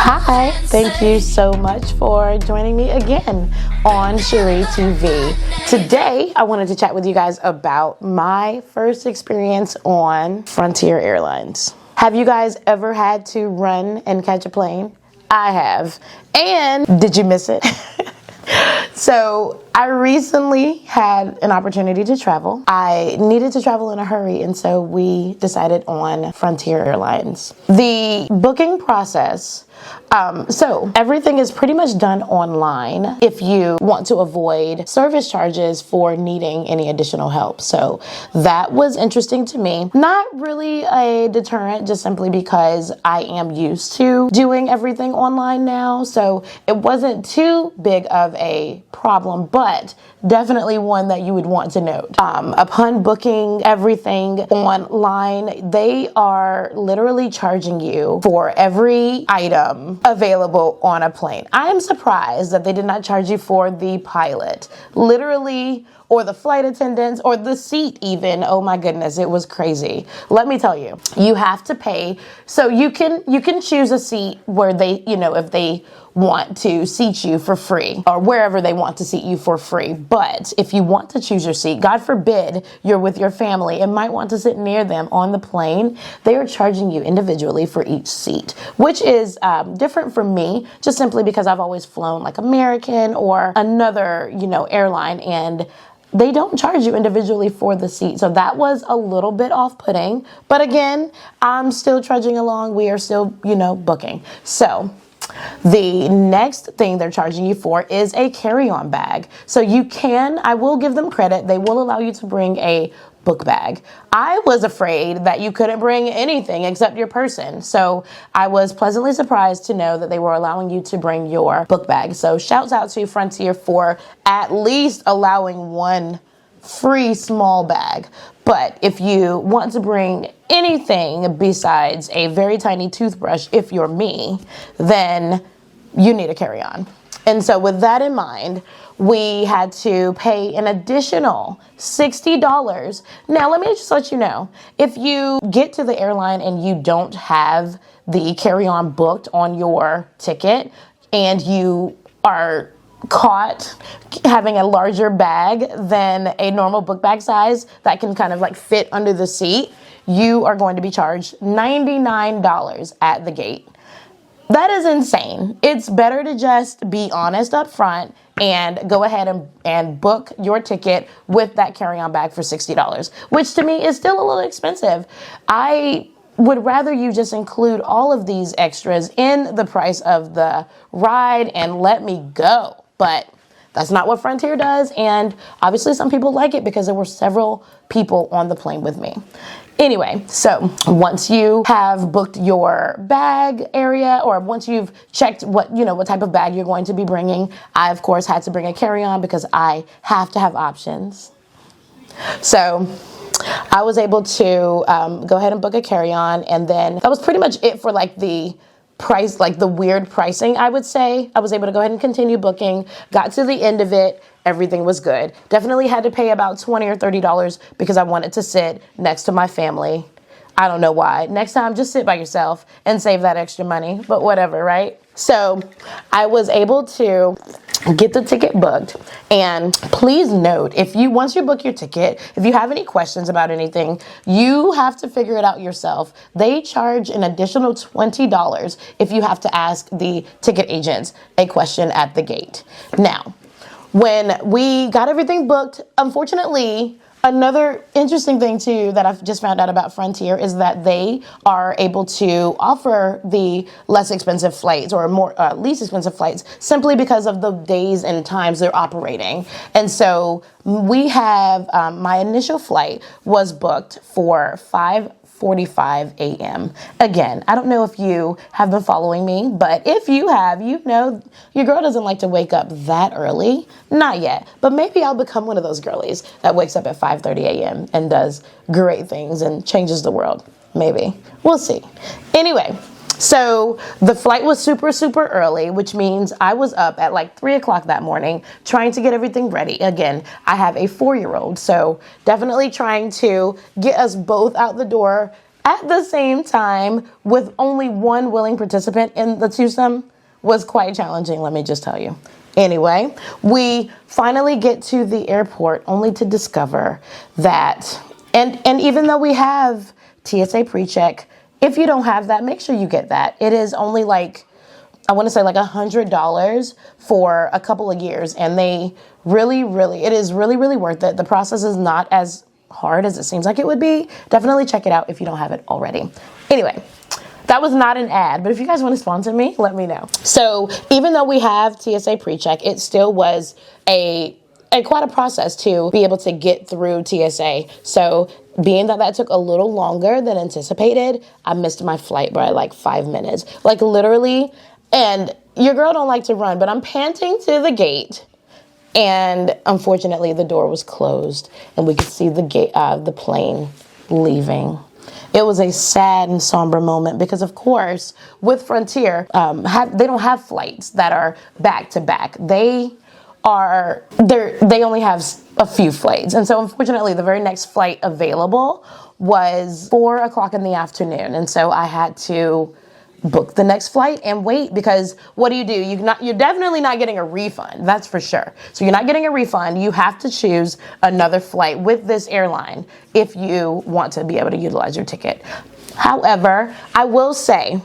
Hi, thank you so much for joining me again on Cheri TV. Today, I wanted to chat with you guys about my first experience on Frontier Airlines. Have you guys ever had to run and catch a plane? I have. And did you miss it? So I recently had an opportunity to travel. I needed to travel in a hurry, and so we decided on Frontier Airlines. The booking process, so everything is pretty much done online if you want to avoid service charges for needing any additional help. So that was interesting to me. Not really a deterrent, just simply because I am used to doing everything online now. So it wasn't too big of a problem, but definitely one that you would want to note. Upon booking everything online, they are literally charging you for every item available on a plane. I am surprised that they did not charge you for the pilot, literally, or the flight attendants, or the seat even. Oh my goodness, it was crazy. Let me tell you, you have to pay. So you can choose a seat where they, if they want to seat you for free, or wherever they want to seat you for free. But if you want to choose your seat, God forbid you're with your family and might want to sit near them on the plane, they are charging you individually for each seat, which is different for me, just simply because I've always flown like American or another, airline, and they don't charge you individually for the seat. So that was a little bit off-putting. But again, I'm still trudging along. We are still, booking. So the next thing they're charging you for is a carry-on bag. So I will give them credit, they will allow you to bring a book bag. I was afraid that you couldn't bring anything except your person. So I was pleasantly surprised to know that they were allowing you to bring your book bag. So shouts out to Frontier for at least allowing one free small bag. But if you want to bring anything besides a very tiny toothbrush, if you're me, then you need a carry-on. And so with that in mind, we had to pay an additional $60. Now, let me just let you know, if you get to the airline and you don't have the carry-on booked on your ticket and you are caught having a larger bag than a normal book bag size that can kind of like fit under the seat, you are going to be charged $99 at the gate. That is insane. It's better to just be honest up front and go ahead and book your ticket with that carry-on bag for $60, which to me is still a little expensive. I would rather you just include all of these extras in the price of the ride and let me go. But that's not what Frontier does, and obviously some people like it because there were several people on the plane with me. Anyway, so once you have booked your bag area, or once you've checked what type of bag you're going to be bringing, I of course had to bring a carry-on because I have to have options. So I was able to go ahead and book a carry-on, and then that was pretty much it for like the price, like the weird pricing, I would say. I was able to go ahead and continue booking, got to the end of it, everything was good. Definitely had to pay about $20 or $30 because I wanted to sit next to my family. I don't know why. Next time, just sit by yourself and save that extra money, but whatever, right? So I was able to get the ticket booked, and please note, once you book your ticket, if you have any questions about anything, you have to figure it out yourself. They charge an additional $20 if you have to ask the ticket agents a question at the gate. Now, when we got everything booked, unfortunately, another interesting thing too that I've just found out about Frontier is that they are able to offer the less expensive flights, or more least expensive flights, simply because of the days and times they're operating. And so we have, my initial flight was booked for 5:45 a.m. Again, I don't know if you have been following me, but if you have, your girl doesn't like to wake up that early. Not yet, but maybe I'll become one of those girlies that wakes up at 5:30 a.m. and does great things and changes the world. Maybe. We'll see. Anyway, so the flight was super, super early, which means I was up at like 3 o'clock that morning trying to get everything ready. Again, I have a 4-year-old, so definitely trying to get us both out the door at the same time, with only one willing participant in the twosome, was quite challenging, let me just tell you. Anyway, we finally get to the airport only to discover that, and even though we have TSA pre-check, if you don't have that, make sure you get that. It is only like, I want to say like $100 for a couple of years, and it is really worth it. The process is not as hard as it seems like it would be. Definitely check it out if you don't have it already. Anyway, that was not an ad, but if you guys want to sponsor me, let me know. So even though we have TSA pre-check, it still was quite a process to be able to get through TSA. So being that took a little longer than anticipated, I missed my flight by like 5 minutes. Like literally, and your girl don't like to run, but I'm panting to the gate. And unfortunately, the door was closed and we could see the plane leaving. It was a sad and somber moment because, of course, with Frontier, they don't have flights that are back to back. They only have a few flights. And so, unfortunately, the very next flight available was 4 o'clock in the afternoon. And so I had to book the next flight and wait, because what do? You're definitely not getting a refund. That's for sure. So you're not getting a refund. You have to choose another flight with this airline if you want to be able to utilize your ticket. However, I will say,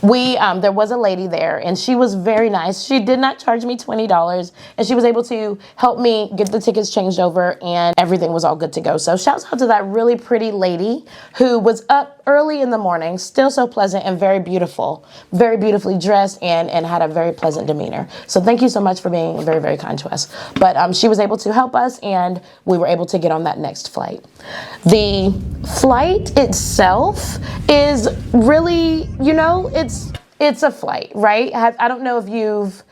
there was a lady there and she was very nice. She did not charge me $20 and she was able to help me get the tickets changed over and everything was all good to go. So shouts out to that really pretty lady who was up early in the morning, still so pleasant and very beautiful, very beautifully dressed and had a very pleasant demeanor. So thank you so much for being very, very kind to us. But she was able to help us and we were able to get on that next flight. The flight itself is really, it's a flight, right? I don't know if you've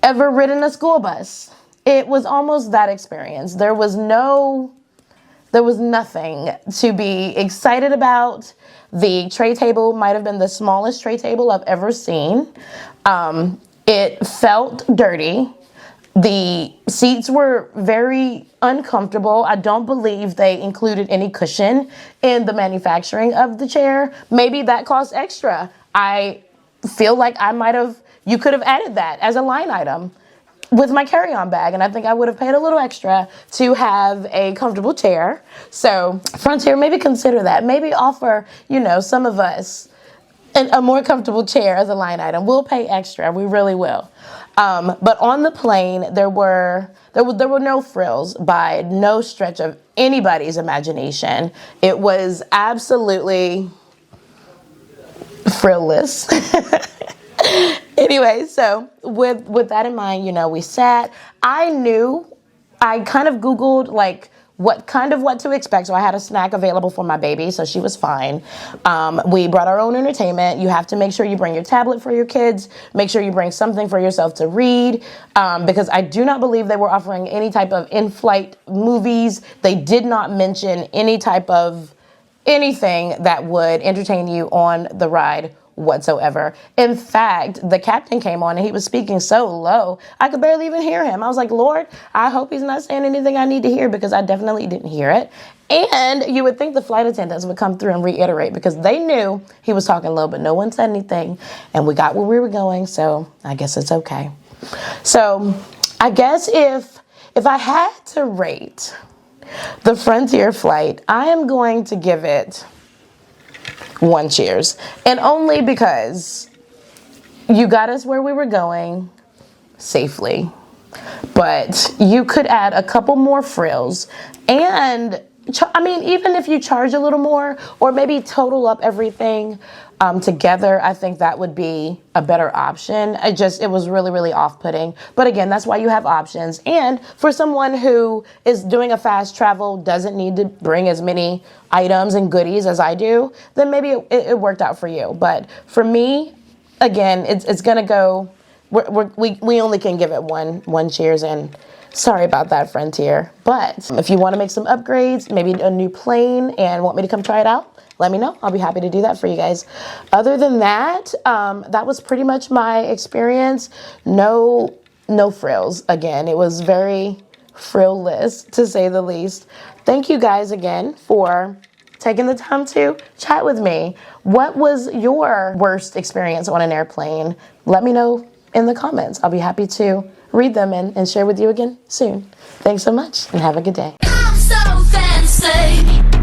ever ridden a school bus. It was almost that experience. There was nothing to be excited about. The tray table might have been the smallest tray table I've ever seen. It felt dirty. The seats were very uncomfortable. I don't believe they included any cushion in the manufacturing of the chair. Maybe that cost extra. I feel like you could have added that as a line item with my carry-on bag, and I think I would have paid a little extra to have a comfortable chair. So Frontier, maybe consider that. Maybe offer, some of us a more comfortable chair as a line item. We'll pay extra. We really will. But on the plane, there were no frills by no stretch of anybody's imagination. It was absolutely frillless. Anyway, so with that in mind, we sat. I kind of Googled what to expect. So I had a snack available for my baby, so she was fine. We brought our own entertainment. You have to make sure you bring your tablet for your kids. Make sure you bring something for yourself to read, because I do not believe they were offering any type of in-flight movies. They did not mention any type of anything that would entertain you on the ride whatsoever. In fact, the captain came on and he was speaking so low, I could barely even hear him. I was like, Lord, I hope he's not saying anything I need to hear, because I definitely didn't hear it. And you would think the flight attendants would come through and reiterate, because they knew he was talking low, but no one said anything. And we got where we were going, so I guess it's okay. So I guess if I had to rate the Frontier flight, I am going to give it 1 cheers. And only because you got us where we were going safely. But you could add a couple more frills. And even if you charge a little more, or maybe total up everything together, I think that would be a better option. It was really, really off-putting. But again, that's why you have options. And for someone who is doing a fast travel, doesn't need to bring as many items and goodies as I do, then maybe it worked out for you. But for me, again, it's gonna go. We only can give it one cheers, and sorry about that, Frontier. But if you want to make some upgrades, maybe a new plane, and want me to come try it out, let me know. I'll be happy to do that for you guys. Other than that, that was pretty much my experience. No frills. Again, it was very frillless, to say the least. Thank you guys again for taking the time to chat with me. What was your worst experience on an airplane? Let me know in the comments. I'll be happy to read them and share with you again soon. Thanks so much and have a good day. I'm so fancy.